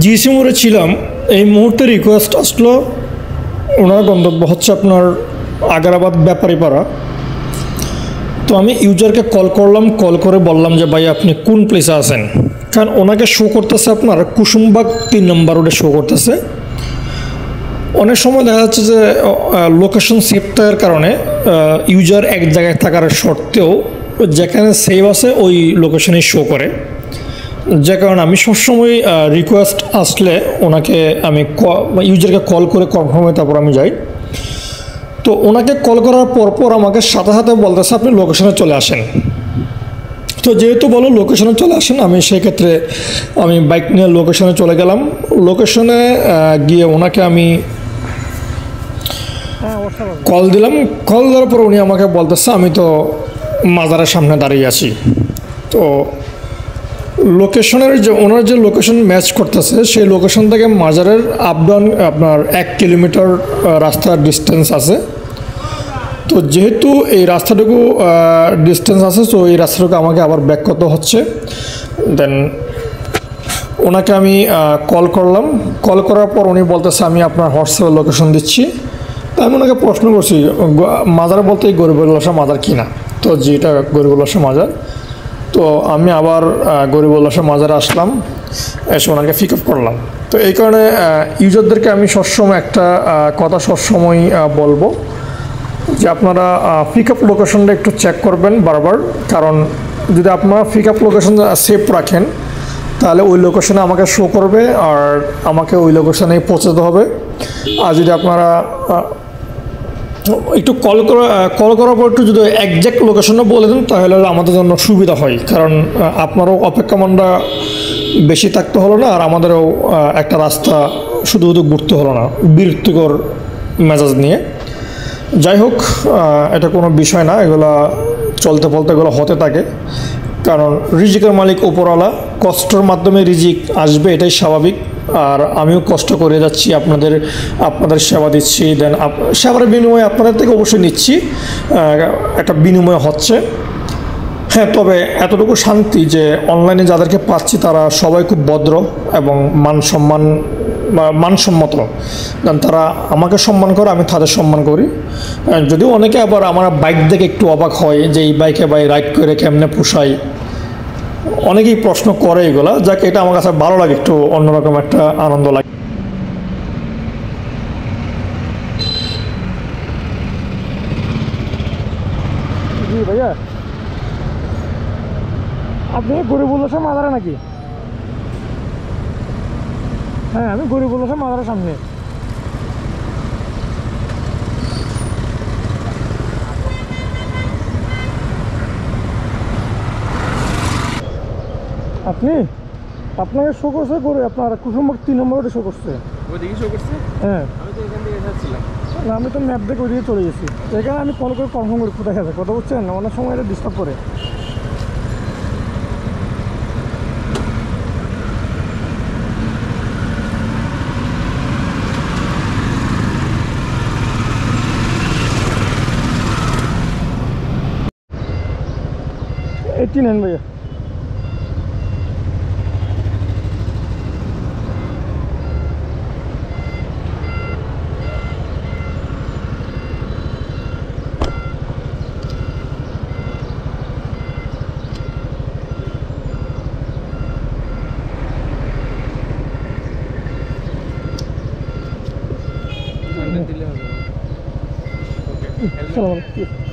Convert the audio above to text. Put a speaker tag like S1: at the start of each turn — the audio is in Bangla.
S1: জিসি মোড়ে ছিলাম, এই মুহূর্তে রিকোয়েস্ট আসলো। ওনার গন্তব্য হচ্ছে আপনার আগ্রাবাদ ব্যাপারীপাড়া। তো আমি ইউজারকে কল করলাম, কল করে বললাম যে ভাই আপনি কোন প্লেসে আছেন, কারণ ওনাকে শো করতেছে আপনার কুসুমবাগ 3 নম্বর রোডে শো করতেছে। অনেক সময় দেখা যাচ্ছে যে লোকেশন সেভ থাকার কারণে ইউজার এক জায়গায় থাকার সত্ত্বেও যেখানে সেভ আছে ওই লোকেশনেই শো করে, যে কারণে আমি সবসময় রিকোয়েস্ট আসলে ওনাকে আমি ইউজারকে কল করে কনফার্ম হয়ে তারপর আমি যাই। তো ওনাকে কল করার পরপর আমাকে সাথে সাথে বলতেছে আপনি লোকেশনে চলে আসেন। তো যেহেতু বলো লোকেশনে চলে আসেন, আমি সেই ক্ষেত্রে আমি বাইক নিয়ে লোকেশনে চলে গেলাম। লোকেশনে গিয়ে ওনাকে আমি কল দিলাম। কল দেওয়ার পর উনি আমাকে বলতেছে আমি তো মাজারের সামনে দাঁড়িয়ে আছি। তো লোকেশনের যে ওনার যে লোকেশন ম্যাচ করতেছে সেই লোকেশন থেকে মাজারের আপ ডাউন আপনার 1 কিলোমিটার রাস্তার ডিস্টেন্স আছে। তো যেহেতু এই রাস্তাটুকু ডিস্টেন্স আছে, তো এই রাস্তাটুকু আমাকে আবার ব্যাক করতে হচ্ছে। দেন ওনাকে আমি কল করলাম। কল করার পর উনি বলতেছে আমি আপনার হোয়াটসঅ্যাপে লোকেশন দিচ্ছি। তো আমি ওনাকে প্রশ্ন করছি মাজার বলতে এই গরিবুল্লাহ শাহ মাজার কিনা। তো যেটা গরিবুল্লাহ শাহ মাজার। তো আমি আবার গরিবুল্লাহ শাহ মাজারে আসলাম, এসে ওনাকে পিক আপ করলাম। তো এই কারণে ইউজারদেরকে আমি সবসময় একটা কথা সবসময় বলবো যে আপনারা পিক আপ লোকেশনটা একটু চেক করবেন বারবার, কারণ যদি আপনারা পিক আপ লোকেশন সেভ রাখেন তাহলে ওই লোকেশনে আমাকে শো করবে আর আমাকে ওই লোকেশনেই পৌঁছাতে হবে। আর যদি আপনারা একটু কল করার পর একটু যদি একজ্যাক্ট লোকেশনটা বলে দেন তাহলে আমাদের জন্য সুবিধা হয়, কারণ আপনারও অপেক্ষমানটা বেশি থাকতে হলো না, আর আমাদেরও একটা রাস্তা শুধু শুধু ঘুরতে হলো না বিরক্তিকর মেজাজ নিয়ে। যাই হোক, এটা কোনো বিষয় না, এগুলা চলতে ফলতে এগুলো হতে থাকে, কারণ রিজিকের মালিক উপরওয়ালা, কষ্টের মাধ্যমে রিজিক আসবে এটাই স্বাভাবিক। আর আমিও কষ্ট করে যাচ্ছি, আপনাদের সেবা দিচ্ছি, দেন সেবার বিনিময়ে আপনাদের থেকে অবশ্যই নিচ্ছি, একটা বিনিময় হচ্ছে। হ্যাঁ, তবে এতটুকু শান্তি যে অনলাইনে যাদেরকে পাচ্ছি তারা সবাই খুব ভদ্র এবং মানসম্মত, তারা আমাকে সম্মান করে, আমি তাদের সম্মান করি। যদিও অনেকে আবার আমার বাইক দেখে একটু অবাক হয় যে এই বাইকে রাইড করে কেমনে পোষায়, অনেকেই প্রশ্ন করে এগুলা, যাকে এটা আমার কাছে ভালো লাগে, একটু অন্যরকম একটা আনন্দ লাগে। জি ভাইয়া, আপনি গরিবুল্লাহ শাহ মাজারে নাকি? হ্যাঁ, আমি গরিবুল্লাহ শাহ মাজারের সামনে। আপনি আপনাকে শো করছে করে আপনার কুসুমবাগ 3 নম্বরে শো করছে।
S2: ওইদিকে শো করছে?
S1: হ্যাঁ,
S2: আমি তো এখান থেকে যাচ্ছিলাম।
S1: না, আমি তো ম্যাপ দেখে ওইদিকে চলে গেছি। এখানে আমি কল করে কনফার্ম করি কোথায় গেছে, কথা বলছেন, অনেক সময় এটা ডিস্টার্ব করে। এইটি নেন ভাইয়া।
S2: দিলে হবে। ওকে,
S1: সালাম আলাইকুম।